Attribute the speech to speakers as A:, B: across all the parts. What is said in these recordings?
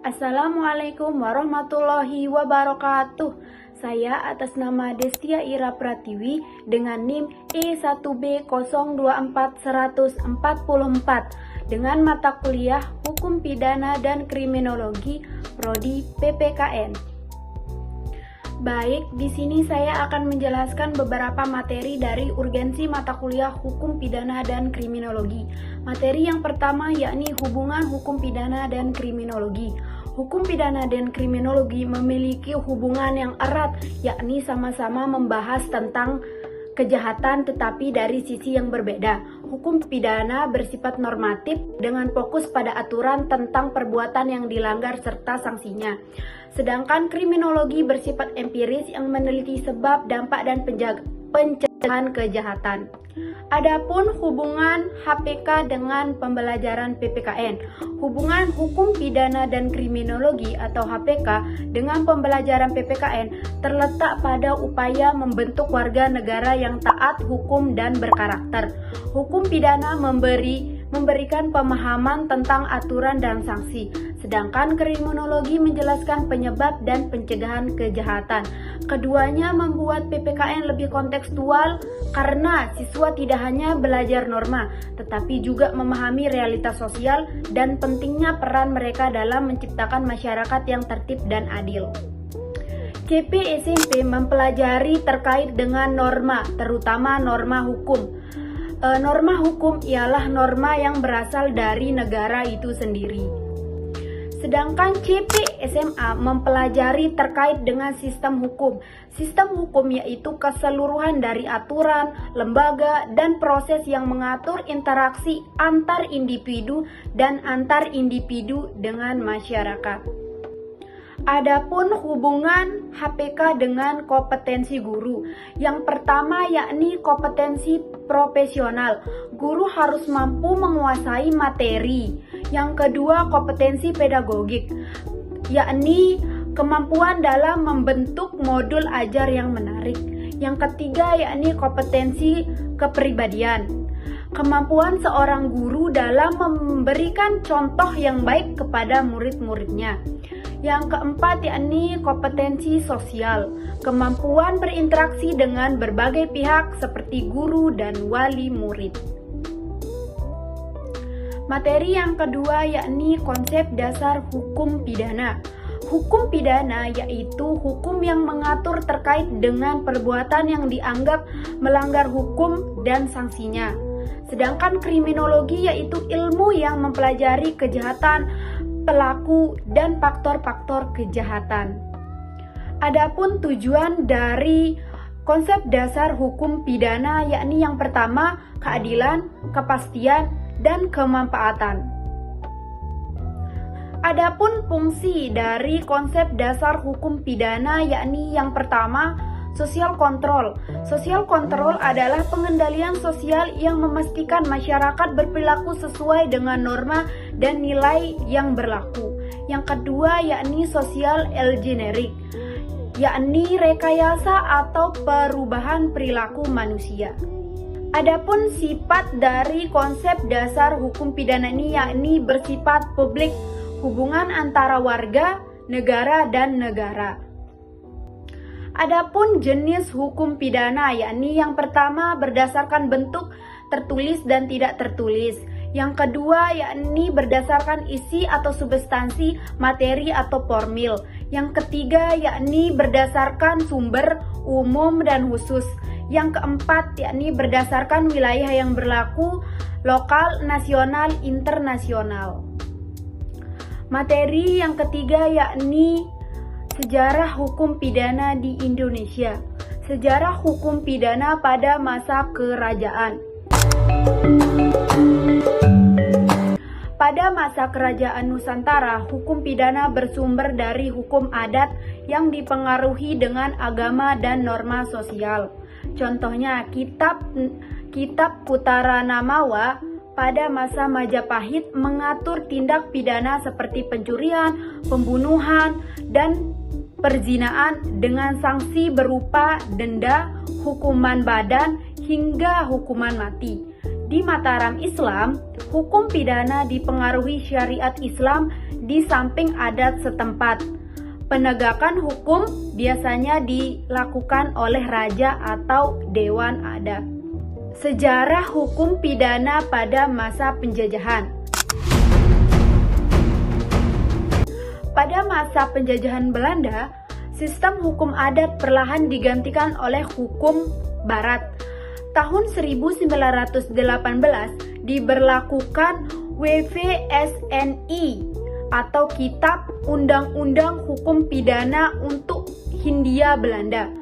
A: Assalamualaikum warahmatullahi wabarakatuh. Saya atas nama Destia Ira Pratiwi dengan NIM E1B024144 dengan mata kuliah Hukum Pidana dan Kriminologi Prodi PPKN. Baik, di sini saya akan menjelaskan beberapa materi dari urgensi mata kuliah Hukum Pidana dan Kriminologi. Materi yang pertama yakni hubungan hukum pidana dan kriminologi. Hukum pidana dan kriminologi memiliki hubungan yang erat, yakni sama-sama membahas tentang kejahatan tetapi dari sisi yang berbeda. Hukum pidana bersifat normatif dengan fokus pada aturan tentang perbuatan yang dilanggar serta sanksinya. Sedangkan kriminologi bersifat empiris yang meneliti sebab, dampak, dan pencegahan kejahatan. Adapun hubungan HPK dengan pembelajaran PPKN. Hubungan hukum pidana dan kriminologi atau HPK dengan pembelajaran PPKN terletak pada upaya membentuk warga negara yang taat hukum dan berkarakter. Hukum pidana memberikan pemahaman tentang aturan dan sanksi, sedangkan kriminologi menjelaskan penyebab dan pencegahan kejahatan. Keduanya membuat PPKN lebih kontekstual karena siswa tidak hanya belajar norma, tetapi juga memahami realitas sosial dan pentingnya peran mereka dalam menciptakan masyarakat yang tertib dan adil. CP SMP mempelajari terkait dengan norma, terutama norma hukum. Norma hukum ialah norma yang berasal dari negara itu sendiri. Sedangkan CP SMA mempelajari terkait dengan sistem hukum. Sistem hukum yaitu keseluruhan dari aturan, lembaga, dan proses yang mengatur interaksi antar individu dan antar individu dengan masyarakat. Adapun hubungan HPK dengan kompetensi guru. Yang pertama yakni kompetensi profesional. Guru harus mampu menguasai materi. Yang kedua kompetensi pedagogik, yakni kemampuan dalam membentuk modul ajar yang menarik. Yang ketiga yakni kompetensi kepribadian. Kemampuan seorang guru dalam memberikan contoh yang baik kepada murid-muridnya. Yang keempat yakni kompetensi sosial, kemampuan berinteraksi dengan berbagai pihak seperti guru dan wali murid. Materi yang kedua yakni konsep dasar hukum pidana. Hukum pidana yaitu hukum yang mengatur terkait dengan perbuatan yang dianggap melanggar hukum dan sanksinya. Sedangkan kriminologi yaitu ilmu yang mempelajari kejahatan, pelaku, dan faktor-faktor kejahatan. Adapun tujuan dari konsep dasar hukum pidana yakni yang pertama keadilan, kepastian, dan kemanfaatan. Adapun fungsi dari konsep dasar hukum pidana yakni yang pertama sosial kontrol. Sosial kontrol adalah pengendalian sosial yang memastikan masyarakat berperilaku sesuai dengan norma dan nilai yang berlaku. Yang kedua yakni sosial eugenerik, yakni rekayasa atau perubahan perilaku manusia. Adapun sifat dari konsep dasar hukum pidana ini yakni bersifat publik, hubungan antara warga, negara, dan negara. Adapun jenis hukum pidana yakni yang pertama berdasarkan bentuk tertulis dan tidak tertulis. Yang kedua yakni berdasarkan isi atau substansi, materi atau formil. Yang ketiga yakni berdasarkan sumber, umum dan khusus. Yang keempat yakni berdasarkan wilayah yang berlaku, lokal, nasional, internasional. Materi yang ketiga yakni sejarah hukum pidana di Indonesia. Sejarah hukum pidana pada masa kerajaan. Pada masa kerajaan Nusantara, hukum pidana bersumber dari hukum adat yang dipengaruhi dengan agama dan norma sosial. Contohnya kitab Putara Namawa pada masa Majapahit mengatur tindak pidana seperti pencurian, pembunuhan, dan perzinaan dengan sanksi berupa denda, hukuman badan, hingga hukuman mati. Di Mataram Islam, hukum pidana dipengaruhi syariat Islam di samping adat setempat. Penegakan hukum biasanya dilakukan oleh raja atau dewan adat. Sejarah hukum pidana pada masa penjajahan. Pada masa penjajahan Belanda, sistem hukum adat perlahan digantikan oleh hukum barat. Tahun 1918 diberlakukan WVSNI atau Kitab Undang-Undang Hukum Pidana untuk Hindia Belanda.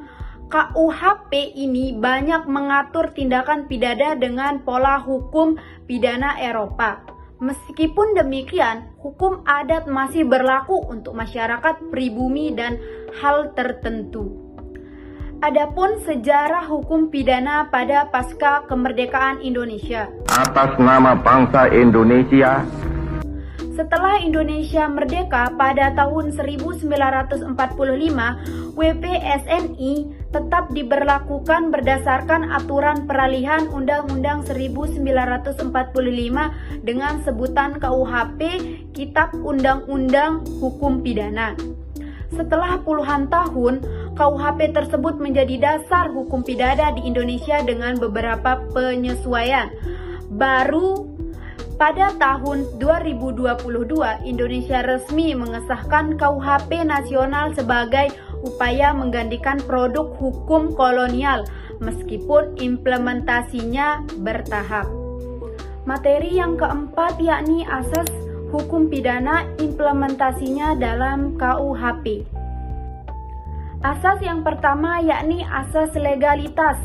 A: KUHP ini banyak mengatur tindakan pidana dengan pola hukum pidana Eropa. Meskipun demikian, hukum adat masih berlaku untuk masyarakat pribumi dan hal tertentu. Adapun sejarah hukum pidana pada pasca kemerdekaan Indonesia.
B: Atas nama bangsa Indonesia.
A: Setelah Indonesia merdeka pada tahun 1945, WPSNI tetap diberlakukan berdasarkan aturan peralihan Undang-Undang 1945 dengan sebutan KUHP, Kitab Undang-Undang Hukum Pidana. Setelah puluhan tahun, KUHP tersebut menjadi dasar hukum pidana di Indonesia dengan beberapa penyesuaian. Baru pada tahun 2022, Indonesia resmi mengesahkan KUHP nasional sebagai upaya menggantikan produk hukum kolonial, meskipun implementasinya bertahap. Materi yang keempat yakni asas hukum pidana, implementasinya dalam KUHP. Asas yang pertama yakni asas legalitas.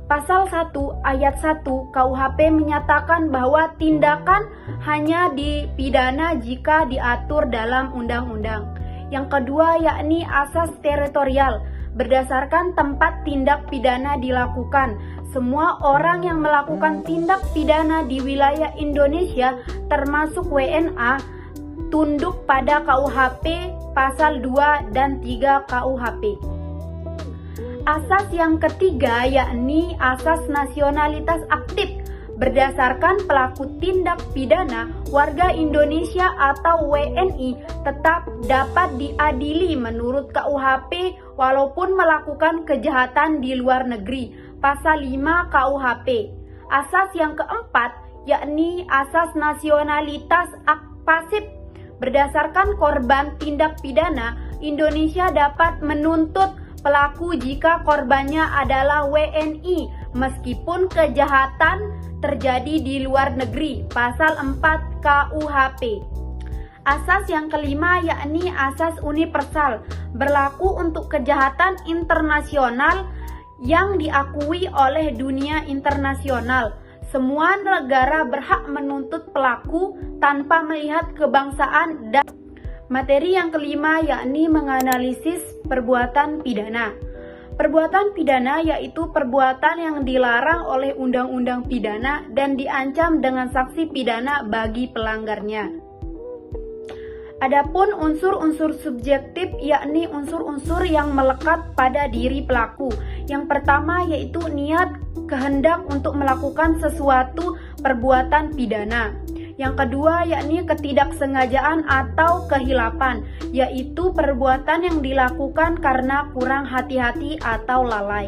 A: Pasal 1 ayat 1 KUHP menyatakan bahwa tindakan hanya dipidana jika diatur dalam undang-undang. Yang kedua yakni asas teritorial. Berdasarkan tempat tindak pidana dilakukan, semua orang yang melakukan tindak pidana di wilayah Indonesia termasuk WNA tunduk pada KUHP pasal 2 dan 3 KUHP. Asas yang ketiga yakni asas nasionalitas aktif. Berdasarkan pelaku tindak pidana, warga Indonesia atau WNI tetap dapat diadili menurut KUHP walaupun melakukan kejahatan di luar negeri. Pasal 5 KUHP. Asas yang keempat yakni asas nasionalitas pasif. Berdasarkan korban tindak pidana, Indonesia dapat menuntut pelaku jika korbannya adalah WNI meskipun kejahatan terjadi di luar negeri. Pasal 4 KUHP. Asas yang kelima yakni asas universal, berlaku untuk kejahatan internasional yang diakui oleh dunia internasional. Semua negara berhak menuntut pelaku tanpa melihat kebangsaan dan materi yang kelima yakni menganalisis perbuatan pidana. Perbuatan pidana yaitu perbuatan yang dilarang oleh undang-undang pidana dan diancam dengan sanksi pidana bagi pelanggarnya. Adapun unsur-unsur subjektif yakni unsur-unsur yang melekat pada diri pelaku. Yang pertama yaitu niat, kehendak untuk melakukan sesuatu perbuatan pidana. Yang kedua yakni ketidaksengajaan atau kehilapan, yaitu perbuatan yang dilakukan karena kurang hati-hati atau lalai.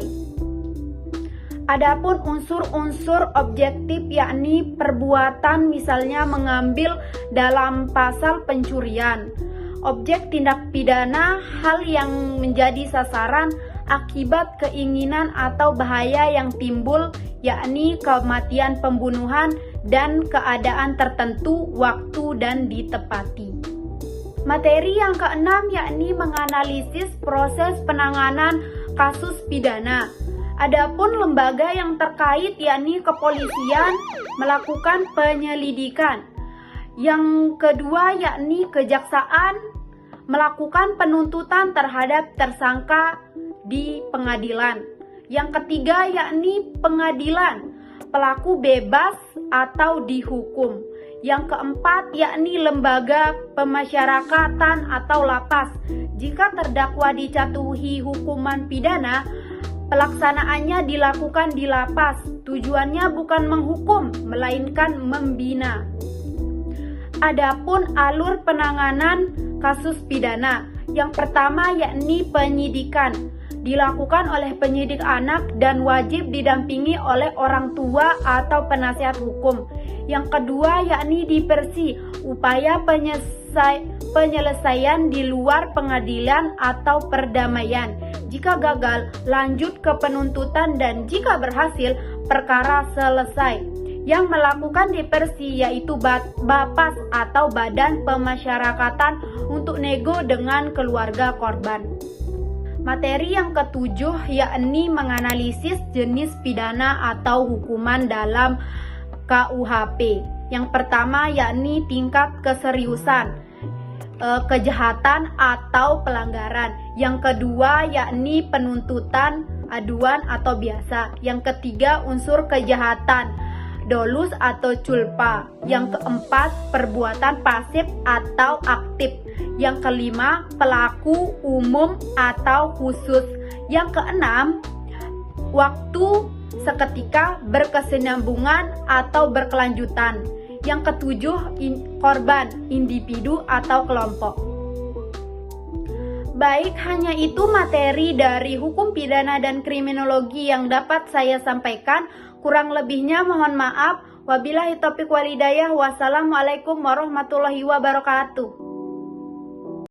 A: Adapun unsur-unsur objektif yakni perbuatan misalnya mengambil dalam pasal pencurian. Objek tindak pidana hal yang menjadi sasaran akibat keinginan atau bahaya yang timbul yakni kematian, pembunuhan, dan keadaan tertentu, waktu dan ditepati. Materi yang keenam yakni menganalisis proses penanganan kasus pidana. Adapun lembaga yang terkait yakni kepolisian melakukan penyelidikan. Yang kedua yakni kejaksaan melakukan penuntutan terhadap tersangka di pengadilan. Yang ketiga yakni pengadilan, pelaku bebas atau dihukum. Yang keempat yakni lembaga pemasyarakatan atau lapas. Jika terdakwa dijatuhi hukuman pidana, Pelaksanaannya dilakukan di lapas. Tujuannya bukan menghukum, melainkan membina. Adapun alur penanganan kasus pidana, yang pertama yakni penyidikan, dilakukan oleh penyidik anak dan wajib didampingi oleh orang tua atau penasihat hukum. Yang kedua yakni diversi, upaya penyelesaian di luar pengadilan atau perdamaian. Jika gagal, lanjut ke penuntutan, dan jika berhasil, perkara selesai. Yang melakukan diversi yaitu BAPAS atau Badan Pemasyarakatan untuk nego dengan keluarga korban. Materi yang ketujuh yakni menganalisis jenis pidana atau hukuman dalam KUHP. Yang pertama yakni tingkat keseriusan, kejahatan atau pelanggaran. Yang kedua yakni penuntutan, aduan atau biasa. Yang ketiga unsur kejahatan, dolus atau culpa. Yang keempat perbuatan pasif atau aktif. Yang kelima pelaku umum atau khusus. Yang keenam waktu seketika, berkesinambungan atau berkelanjutan. Yang ketujuh korban, individu atau kelompok. Baik, hanya itu materi dari hukum pidana dan kriminologi yang dapat saya sampaikan. Kurang lebihnya mohon maaf. Wabillahi taufiq wal hidayah. Wassalamualaikum warahmatullahi wabarakatuh.